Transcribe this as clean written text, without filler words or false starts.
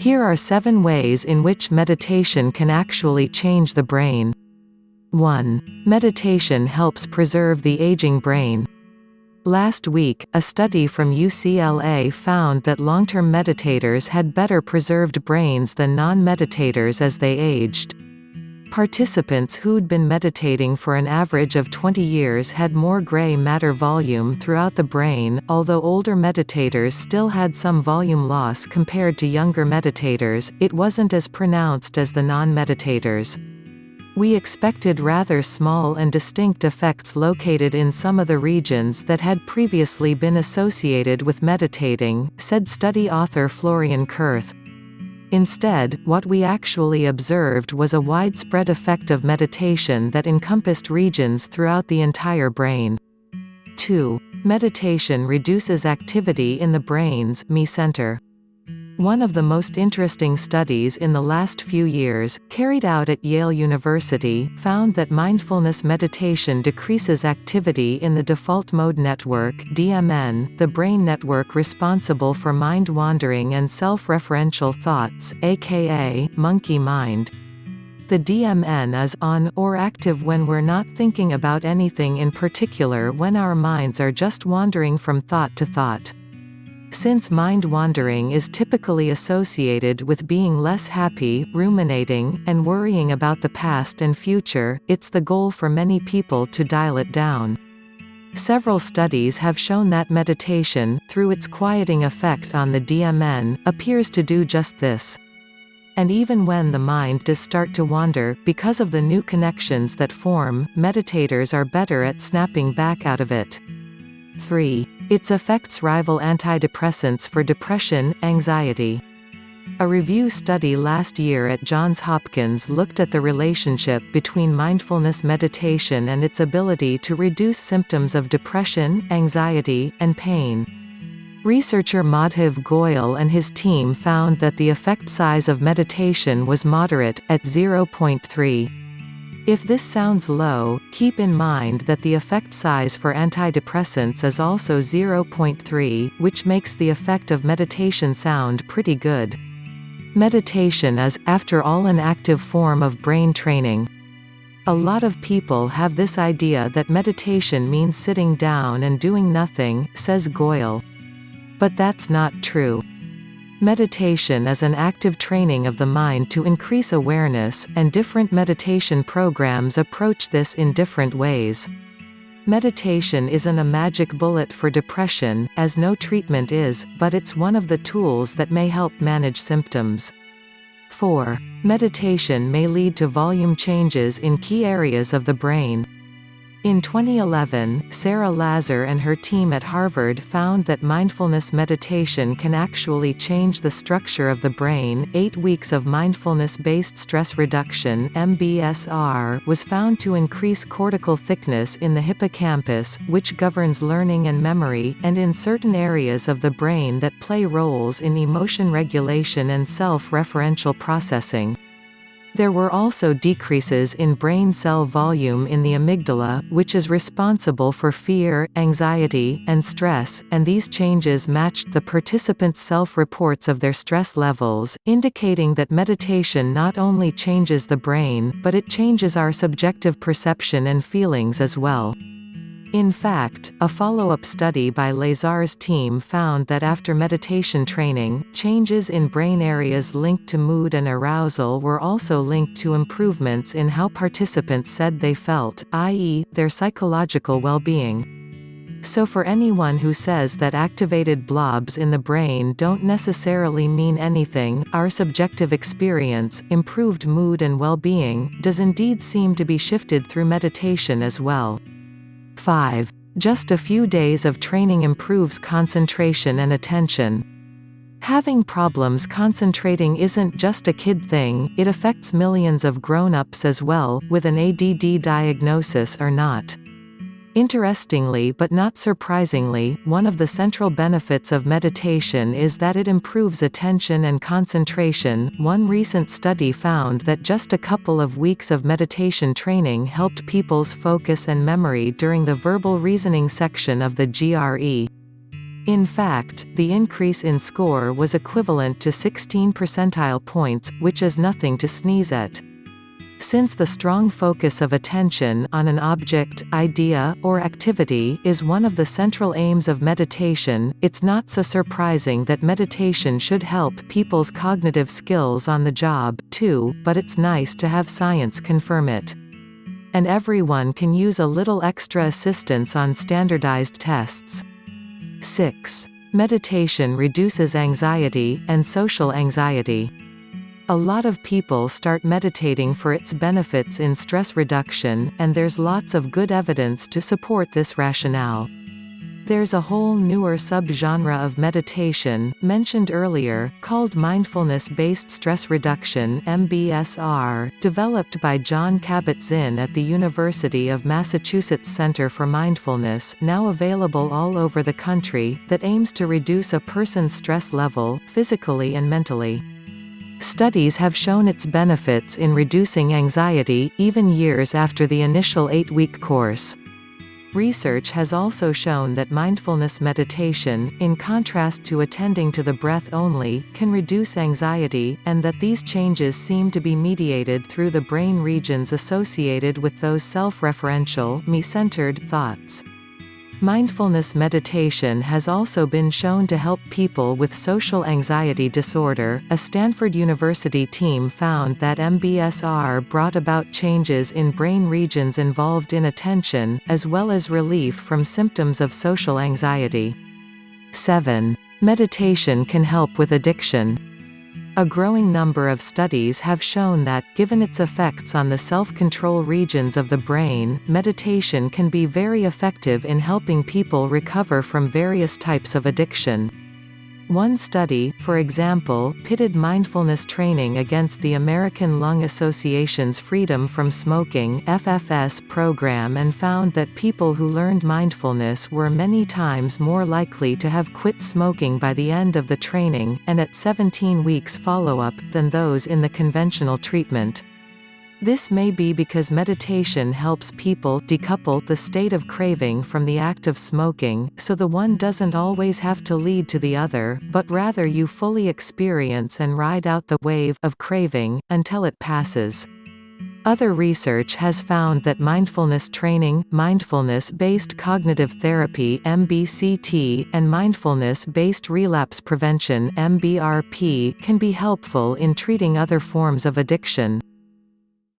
Here are 7 ways in which meditation can actually change the brain. 1. Meditation helps preserve the aging brain. Last week, a study from UCLA found that long-term meditators had better preserved brains than non-meditators as they aged. Participants who'd been meditating for an average of 20 years had more gray matter volume throughout the brain, although older meditators still had some volume loss compared to younger meditators. It wasn't as pronounced as the non-meditators. We expected rather small and distinct effects located in some of the regions that had previously been associated with meditating, said study author Florian Kurth. Instead, what we actually observed was a widespread effect of meditation that encompassed regions throughout the entire brain. 2. Meditation reduces activity in the brain's me center. One of the most interesting studies in the last few years, carried out at Yale University, found that mindfulness meditation decreases activity in the default mode network (DMN), the brain network responsible for mind-wandering and self-referential thoughts, aka monkey mind. The DMN is on or active when we're not thinking about anything in particular, when our minds are just wandering from thought to thought. Since mind-wandering is typically associated with being less happy, ruminating, and worrying about the past and future, it's the goal for many people to dial it down. Several studies have shown that meditation, through its quieting effect on the DMN, appears to do just this. And even when the mind does start to wander, because of the new connections that form, meditators are better at snapping back out of it. 3. Its effects rival antidepressants for depression, anxiety. A review study last year at Johns Hopkins looked at the relationship between mindfulness meditation and its ability to reduce symptoms of depression, anxiety, and pain. Researcher Madhav Goyal and his team found that the effect size of meditation was moderate, at 0.3. If this sounds low, keep in mind that the effect size for antidepressants is also 0.3, which makes the effect of meditation sound pretty good. Meditation is, after all, an active form of brain training. A lot of people have this idea that meditation means sitting down and doing nothing, says Goyal. But that's not true. Meditation is an active training of the mind to increase awareness, and different meditation programs approach this in different ways. Meditation isn't a magic bullet for depression, as no treatment is, but it's one of the tools that may help manage symptoms. 4. Meditation may lead to volume changes in key areas of the brain. In 2011, Sara Lazar and her team at Harvard found that mindfulness meditation can actually change the structure of the brain. 8 weeks of mindfulness-based stress reduction (MBSR) was found to increase cortical thickness in the hippocampus, which governs learning and memory, and in certain areas of the brain that play roles in emotion regulation and self-referential processing. There were also decreases in brain cell volume in the amygdala, which is responsible for fear, anxiety, and stress, and these changes matched the participants' self-reports of their stress levels, indicating that meditation not only changes the brain, but it changes our subjective perception and feelings as well. In fact, a follow-up study by Lazar's team found that after meditation training, changes in brain areas linked to mood and arousal were also linked to improvements in how participants said they felt, i.e., their psychological well-being. So for anyone who says that activated blobs in the brain don't necessarily mean anything, our subjective experience, improved mood and well-being, does indeed seem to be shifted through meditation as well. 5. Just a few days of training improves concentration and attention. Having problems concentrating isn't just a kid thing, it affects millions of grown-ups as well, with an ADD diagnosis or not. Interestingly but not surprisingly, one of the central benefits of meditation is that it improves attention and concentration. One recent study found that just a couple of weeks of meditation training helped people's focus and memory during the verbal reasoning section of the GRE. In fact, the increase in score was equivalent to 16 percentile points, which is nothing to sneeze at. Since the strong focus of attention on an object, idea, or activity is one of the central aims of meditation, it's not so surprising that meditation should help people's cognitive skills on the job, too, but it's nice to have science confirm it. And everyone can use a little extra assistance on standardized tests. 6. Meditation reduces anxiety, and social anxiety. A lot of people start meditating for its benefits in stress reduction, and there's lots of good evidence to support this rationale. There's a whole newer subgenre of meditation, mentioned earlier, called mindfulness-based stress reduction (MBSR), developed by John Kabat-Zinn at the University of Massachusetts Center for Mindfulness, now available all over the country, that aims to reduce a person's stress level, physically and mentally. Studies have shown its benefits in reducing anxiety, even years after the initial 8-week course. Research has also shown that mindfulness meditation, in contrast to attending to the breath only, can reduce anxiety, and that these changes seem to be mediated through the brain regions associated with those self-referential, me-centered thoughts. Mindfulness meditation has also been shown to help people with social anxiety disorder. A Stanford University team found that MBSR brought about changes in brain regions involved in attention, as well as relief from symptoms of social anxiety. 7. Meditation can help with addiction. A growing number of studies have shown that, given its effects on the self-control regions of the brain, meditation can be very effective in helping people recover from various types of addiction. One study, for example, pitted mindfulness training against the American Lung Association's Freedom from Smoking (FFS) program and found that people who learned mindfulness were many times more likely to have quit smoking by the end of the training, and at 17 weeks follow-up, than those in the conventional treatment. This may be because meditation helps people decouple the state of craving from the act of smoking, so the one doesn't always have to lead to the other, but rather you fully experience and ride out the wave of craving, until it passes. Other research has found that mindfulness training, mindfulness-based cognitive therapy (MBCT), and mindfulness-based relapse prevention (MBRP) can be helpful in treating other forms of addiction.